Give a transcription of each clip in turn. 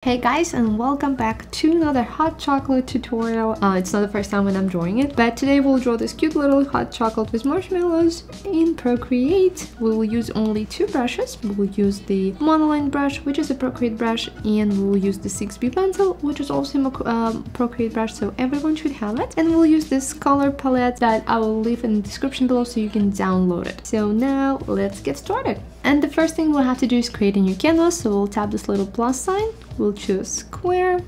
Hey guys, and welcome back to another hot chocolate tutorial. It's not the first time when I'm drawing it, but today we'll draw this cute little hot chocolate with marshmallows in Procreate. We will use only two brushes. We will use the monoline brush, which is a Procreate brush, and we will use the 6B pencil, which is also a Procreate brush, so everyone should have it. And we'll use this color palette that I will leave in the description below so you can download it. So now let's get started. And the first thing we'll have to do is create a new canvas, so we'll tap this little plus sign, we'll choose square.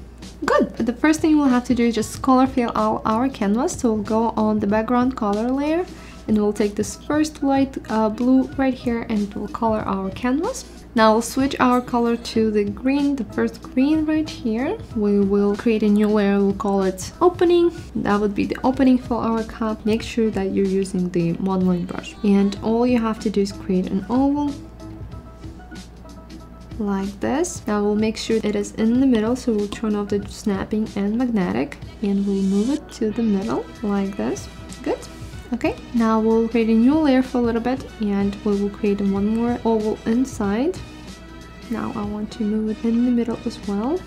Good! The first thing we'll have to do is just color fill our canvas, so we'll go on the background color layer and we'll take this first light blue right here and we'll color our canvas. Now we'll switch our color to the green, the first green right here. We will create a new layer, we'll call it opening. That would be the opening for our cup. Make sure that you're using the monoline brush. And all you have to do is create an oval like this. Now we'll make sure it is in the middle, so we'll turn off the snapping and magnetic and we'll move it to the middle like this. Good. Okay, now we'll create a new layer for a little bit and we will create one more oval inside. Now I want to move it in the middle as well.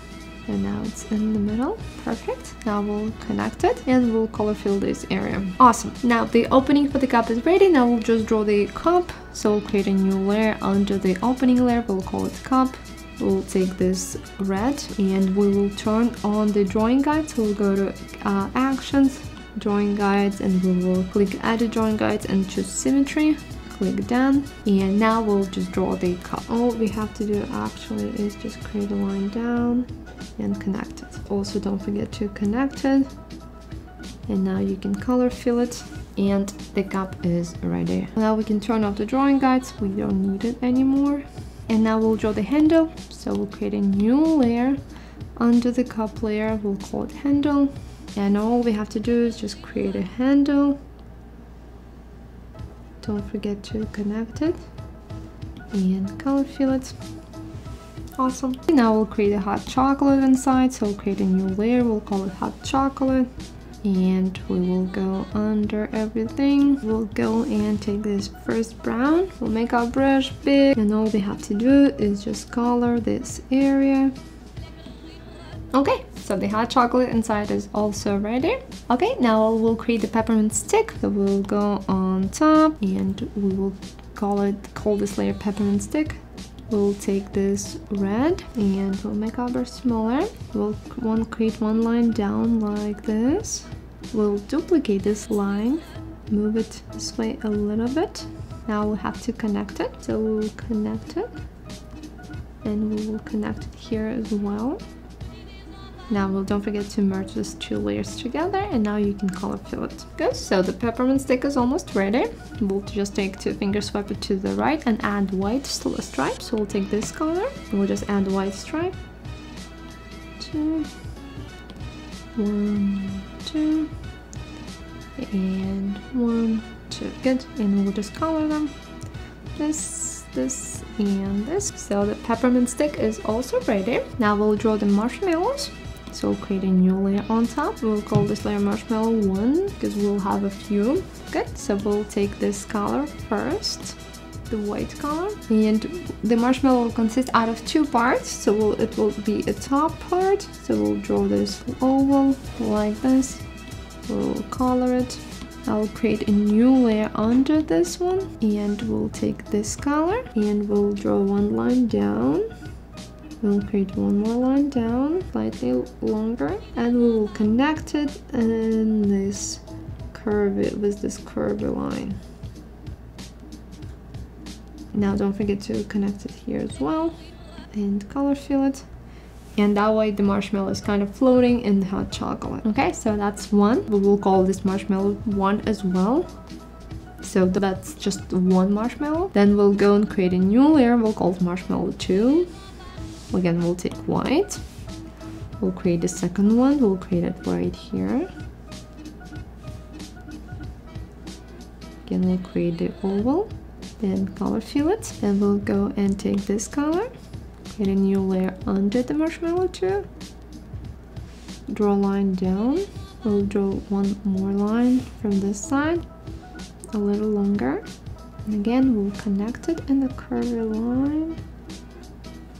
And now it's in the middle. Perfect. Now we'll connect it and we'll color fill this area. Awesome. Now the opening for the cup is ready. Now we'll just draw the cup. So we'll create a new layer under the opening layer. We'll call it cup. We'll take this red and we will turn on the drawing guide. So we'll go to actions, drawing guides, and we will click edit drawing guides and choose symmetry. Click done, and now we'll just draw the cup. All we have to do actually is just create a line down and connect it. Also don't forget to connect it, and now you can color fill it and the cup is ready. Now we can turn off the drawing guides, we don't need it anymore. And now we'll draw the handle, so we'll create a new layer under the cup layer. We'll call it handle, and all we have to do is just create a handle. Don't forget to connect it and color fill it. Awesome. Now we'll create a hot chocolate inside, so we'll create a new layer, we'll call it hot chocolate, and we will go under everything. We'll go and take this first brown, we'll make our brush big, and all we have to do is just color this area. Okay, so the hot chocolate inside is also ready. Okay, now we'll create the peppermint stick. So we'll go on top and we will call this layer peppermint stick. We'll take this red and we'll make our brush smaller. We'll create one line down like this. We'll duplicate this line, move it this way a little bit. Now we'll have to connect it. So we'll connect it and we will connect it here as well. Now don't forget to merge these two layers together, and now you can color fill it. Good, so the peppermint stick is almost ready. We'll just take two fingers, swipe it to the right and add white stripe. So we'll take this color and we'll just add white stripe. 2, 1, 2, and 1, 2. Good, and we'll just color them. This, and this. So the peppermint stick is also ready. Now we'll draw the marshmallows. So we'll create a new layer on top. We'll call this layer marshmallow 1 because we'll have a few. Good, so we'll take this color first, the white color, and the marshmallow will consist out of two parts. So it will be a top part. So we'll draw this oval like this. We'll color it. I'll create a new layer under this one, and we'll take this color and we'll draw one line down. We'll create one more line down, slightly longer, and we will connect it in this curve with this curvy line. Now don't forget to connect it here as well and color fill it. And that way the marshmallow is kind of floating in the hot chocolate. Okay, so that's one. We will call this marshmallow 1 as well. So that's just one marshmallow. Then we'll go and create a new layer. We'll call it marshmallow 2. Again, we'll take white. We'll create the second one. We'll create it right here. Again, we'll create the oval. Then color fill it. Then we'll go and take this color. Create a new layer under the marshmallow 2. Draw a line down. We'll draw one more line from this side, a little longer. And again, we'll connect it in the curvy line.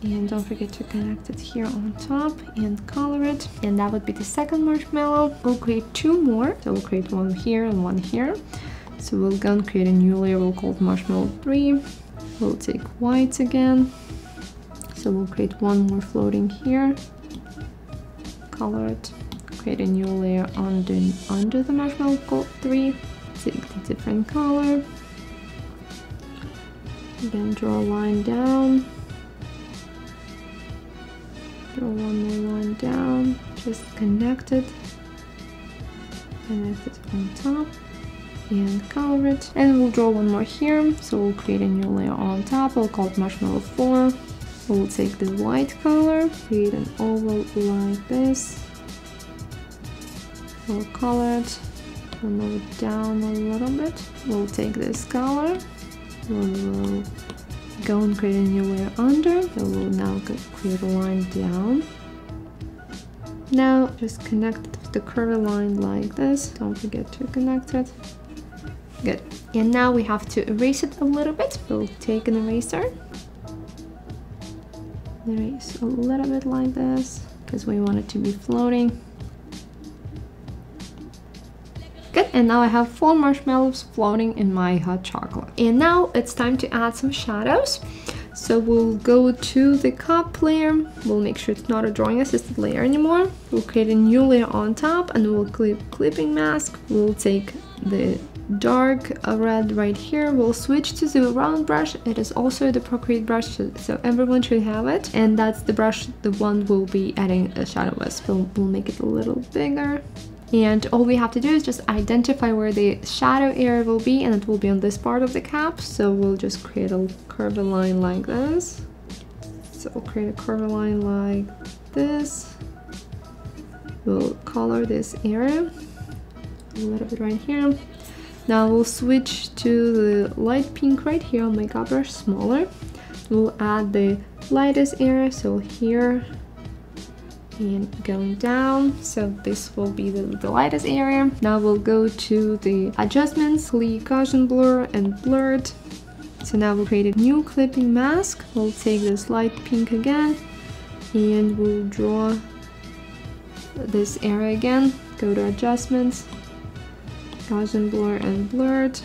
And don't forget to connect it here on top and color it. And that would be the second marshmallow. We'll create 2 more. So we'll create one here and one here. So we'll go and create a new layer. We'll call it marshmallow 3. We'll take white again. So we'll create one more floating here. Color it. Create a new layer under the marshmallow called 3. Take the different color. Again, draw a line down. Draw one more line down. Just connect it. Connect it on top. And color it. And we'll draw one more here. So we'll create a new layer on top. We'll call it marshmallow 4. We'll take the white color. Create an oval like this. We'll color it. We'll move it down a little bit. We'll take this color. We'll go and create a new layer under. So we'll now create a line down. Now just connect the curvy line like this. Don't forget to connect it. Good. And now we have to erase it a little bit. We'll take an eraser. Erase a little bit like this because we want it to be floating. Good, and now I have 4 marshmallows floating in my hot chocolate. And now it's time to add some shadows. So we'll go to the cup layer. We'll make sure it's not a drawing assisted layer anymore. We'll create a new layer on top and we'll clip clipping mask. We'll take the dark red right here. We'll switch to the round brush. It is also the Procreate brush, so everyone should have it. And that's the brush, the one we'll be adding a shadow with. So we'll make it a little bigger. And all we have to do is just identify where the shadow area will be, and it will be on this part of the cap. So we'll just create a curved line like this. So we'll create a curved line like this. We'll color this area a little bit right here. Now we'll switch to the light pink right here. I'll make our brush smaller. We'll add the lightest area, so here and going down. So this will be the lightest area. Now we'll go to the adjustments, click Gaussian blur and blurred. So now we'll create a new clipping mask. We'll take this light pink again and we'll draw this area again. Go to adjustments, Gaussian blur and blurred.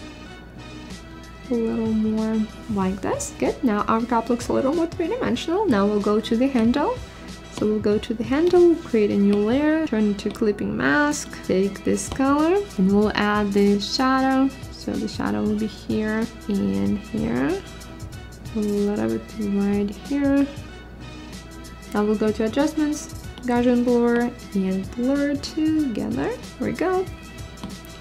A little more like this. Good. Now our cap looks a little more three-dimensional. Now we'll go to the handle. So we'll go to the handle, create a new layer, turn it to clipping mask, take this color, and we'll add the shadow. So the shadow will be here and here, a little bit right here. Now we'll go to adjustments, Gaussian blur and blur together. There we go.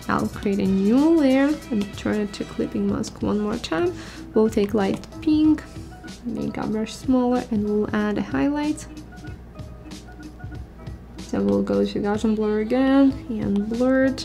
I'll create a new layer and turn it to clipping mask one more time. We'll take light pink, make our brush smaller, and we'll add a highlight. So we'll go to Gaussian blur again and blurred,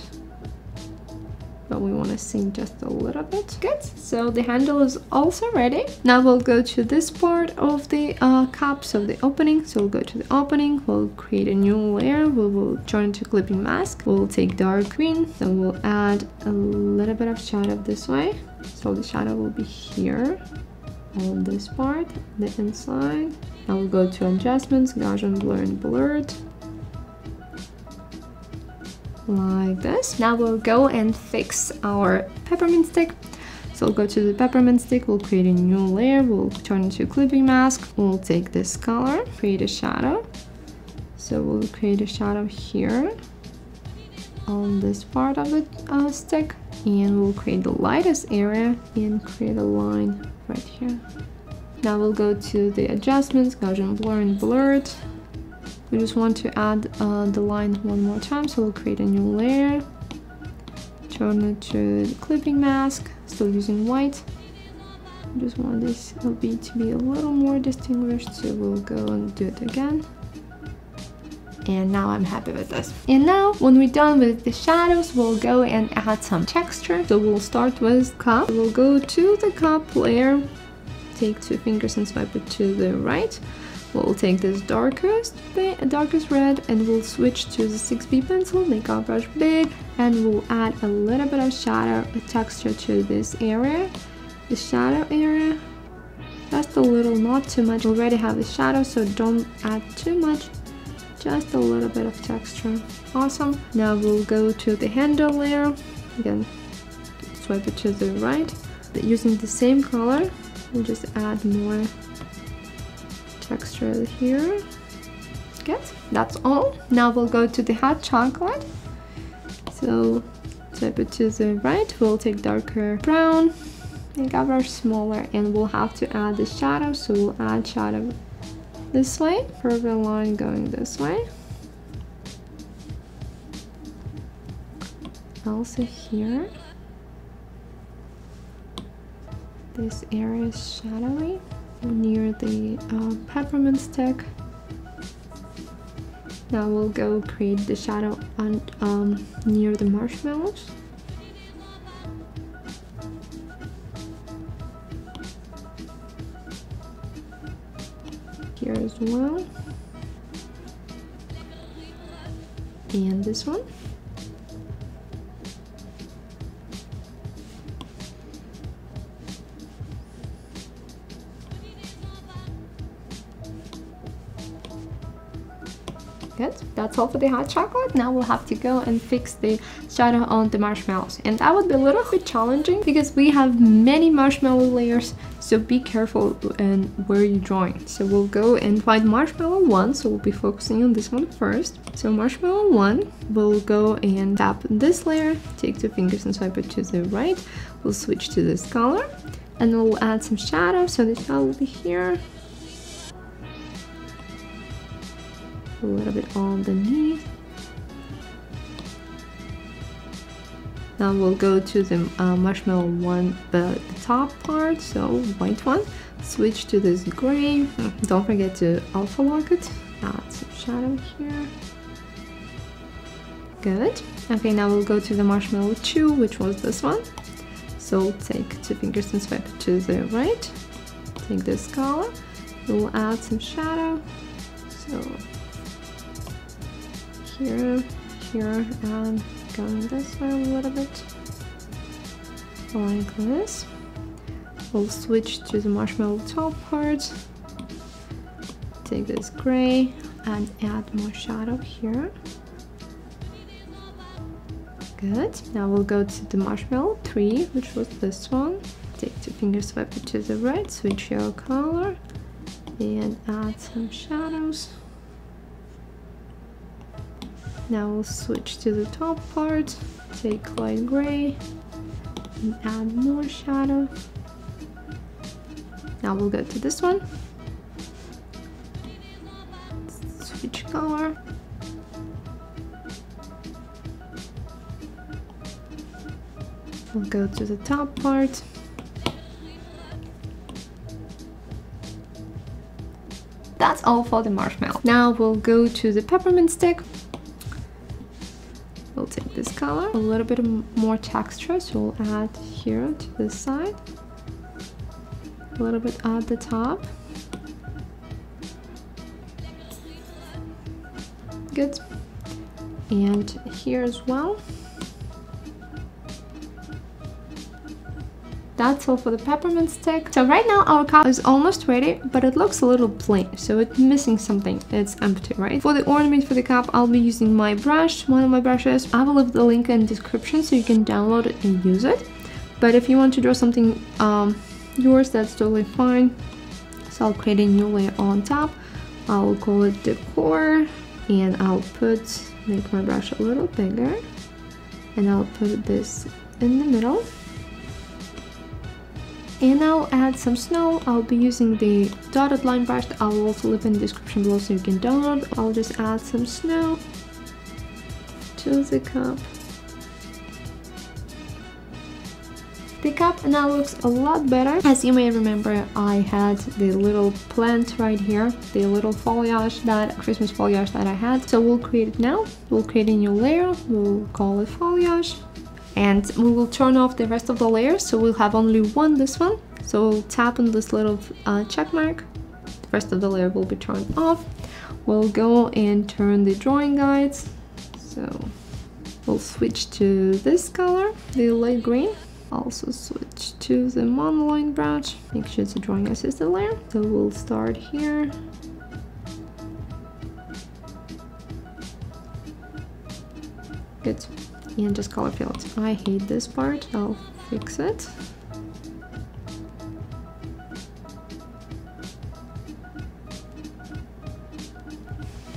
but we want to sync just a little bit. Good. So the handle is also ready. Now we'll go to this part of the cup, so the opening. So we'll go to the opening, we'll create a new layer, we will turn to clipping mask, we'll take dark green, so we'll add a little bit of shadow this way. So the shadow will be here on this part, the inside. Now we'll go to adjustments, Gaussian blur and blurred. Like this. Now we'll go and fix our peppermint stick. So we'll go to the peppermint stick, we'll create a new layer, we'll turn it to clipping mask, we'll take this color, create a shadow. So we'll create a shadow here on this part of the stick, and we'll create the lightest area and create a line right here. Now we'll go to the adjustments, Gaussian blur and blurred. We just want to add the line one more time, so we'll create a new layer, turn it to the clipping mask, still using white. I just want this to be a little more distinguished, so we'll go and do it again. And now I'm happy with this. And now when we're done with the shadows, we'll go and add some texture. So we'll start with cup. We'll go to the cup layer, take 2 fingers and swipe it to the right. We'll take this darkest red and we'll switch to the 6B pencil, make our brush big, and we'll add a little bit of shadow, a texture to this area, the shadow area. just a little, not too much. We already have the shadow, so don't add too much, just a little bit of texture. Awesome. Now we'll go to the handle layer. Again, swipe it to the right. Using the same color, we'll just add more texture here. Good, that's all. Now we'll go to the hot chocolate. So swipe it to the right, we'll take darker brown, make our brush smaller, and we'll have to add the shadow. So we'll add shadow this way, further line going this way. Also here, this area is shadowy near the peppermint stick. Now we'll go create the shadow on near the marshmallows. Here as well. And this one. Good, that's all for the hot chocolate. Now we'll have to go and fix the shadow on the marshmallows, and that would be a little bit challenging because we have many marshmallow layers, so be careful in where you're drawing. So we'll go and find marshmallow 1, so we'll be focusing on this one first. So marshmallow 1, we'll go and tap this layer, take 2 fingers and swipe it to the right. We'll switch to this color and we'll add some shadow, so the shadow will be here. A little bit underneath. Now we'll go to the marshmallow 1, the top part, so white one. Switch to this gray. Don't forget to alpha lock it. Add some shadow here. Good. Okay, now we'll go to the marshmallow 2, which was this one. So take 2 fingers and swipe it to the right. Take this color. We'll add some shadow. So here, and going this way a little bit, like this. We'll switch to the marshmallow top part, take this gray and add more shadow here. Good. Now we'll go to the marshmallow 3, which was this one. Take 2 fingers, swipe it to the right, switch your color and add some shadows. Now we'll switch to the top part, take light gray and add more shadow. Now we'll go to this one, switch color. We'll go to the top part. That's all for the marshmallow. Now we'll go to the peppermint stick. We'll take this color, a little bit more texture, so we'll add here to this side, a little bit at the top. Good. And here as well. That's all for the peppermint stick. So right now our cup is almost ready, but it looks a little plain, so it's missing something. It's empty, right? For the ornament for the cup, I'll be using my brush, one of my brushes. I will leave the link in the description so you can download it and use it. But if you want to draw something yours, that's totally fine. So I'll create a new layer on top. I'll call it decor, and I'll make my brush a little bigger, and I'll put this in the middle. And I'll add some snow. I'll be using the dotted line brush. I will also leave in the description below so you can download. I'll just add some snow to the cup. The cup now looks a lot better. As you may remember, I had the little plant right here, the little foliage, that Christmas foliage that I had. So we'll create it now. We'll create a new layer. We'll call it foliage. And we will turn off the rest of the layers, so we'll have only this one. So we'll tap on this little check mark. The rest of the layer will be turned off. We'll go and turn the drawing guides. So we'll switch to this color, the light green. Also switch to the monoline brush. Make sure it's a drawing assisted layer. So we'll start here. Good. And just color fill it. I hate this part. I'll fix it.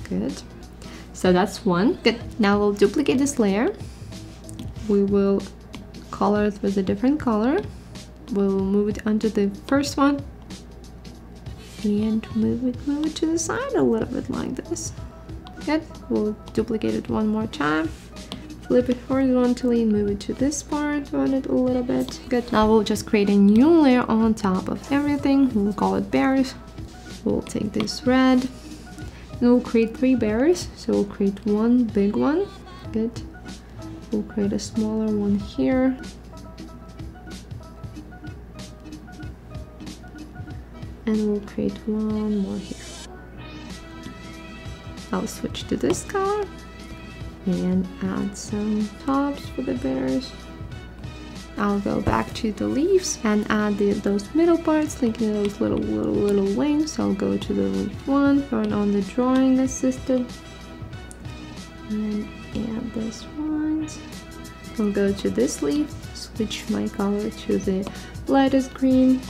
Good. So that's one. Good. Now we'll duplicate this layer. We will color it with a different color. We'll move it onto the first one and move it to the side a little bit like this. Good. We'll duplicate it one more time. Flip it horizontally, move it to this part, run it a little bit. Good. Now we'll just create a new layer on top of everything. We'll call it bears. We'll take this red and we'll create 3 bears. So we'll create one big one. Good. We'll create a smaller one here. And we'll create one more here. I'll switch to this color and add some tops for the bears. I'll go back to the leaves and add those middle parts, thinking those little wings. So I'll go to the leaf 1, turn on the drawing assisted, and add this one. I'll go to this leaf, switch my color to the lightest green.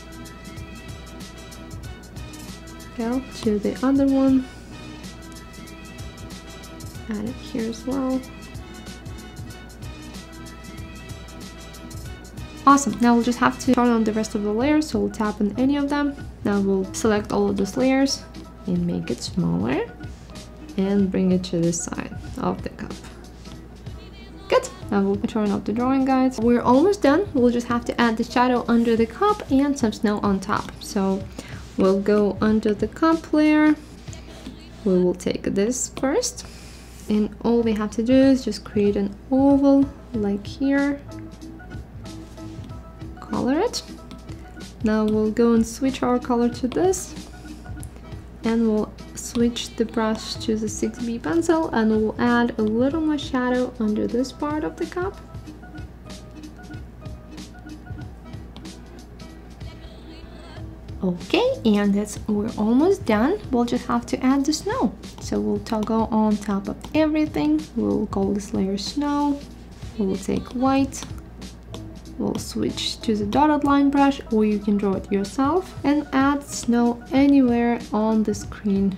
Go to the other one. Add it here as well. Awesome. Now we'll just have to turn on the rest of the layers, so we'll tap on any of them. Now we'll select all of those layers and make it smaller and bring it to the side of the cup. Good. Now we'll turn off the drawing guides. We're almost done. We'll just have to add the shadow under the cup and some snow on top. So we'll go under the cup layer. We will take this first. And all we have to do is just create an oval like here. Color it. Now we'll go and switch our color to this. And we'll switch the brush to the 6B pencil and we'll add a little more shadow under this part of the cup. Okay, and we're almost done. We'll just have to add the snow. So we'll toggle on top of everything. We'll call this layer snow. We'll take white. We'll switch to the dotted line brush, or you can draw it yourself, and add snow anywhere on the screen.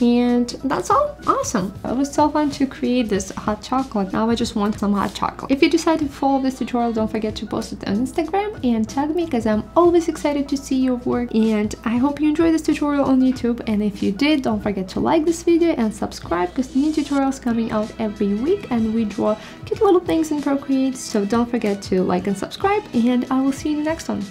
And that's all. Awesome. It was so fun to create this hot chocolate. Now I just want some hot chocolate. If you decide to follow this tutorial, don't forget to post it on Instagram and tag me, because I'm always excited to see your work. And I hope you enjoyed this tutorial on YouTube. And if you did, don't forget to like this video and subscribe, because new tutorials coming out every week and we draw cute little things in Procreate. So don't forget to like and subscribe, and I will see you in the next one.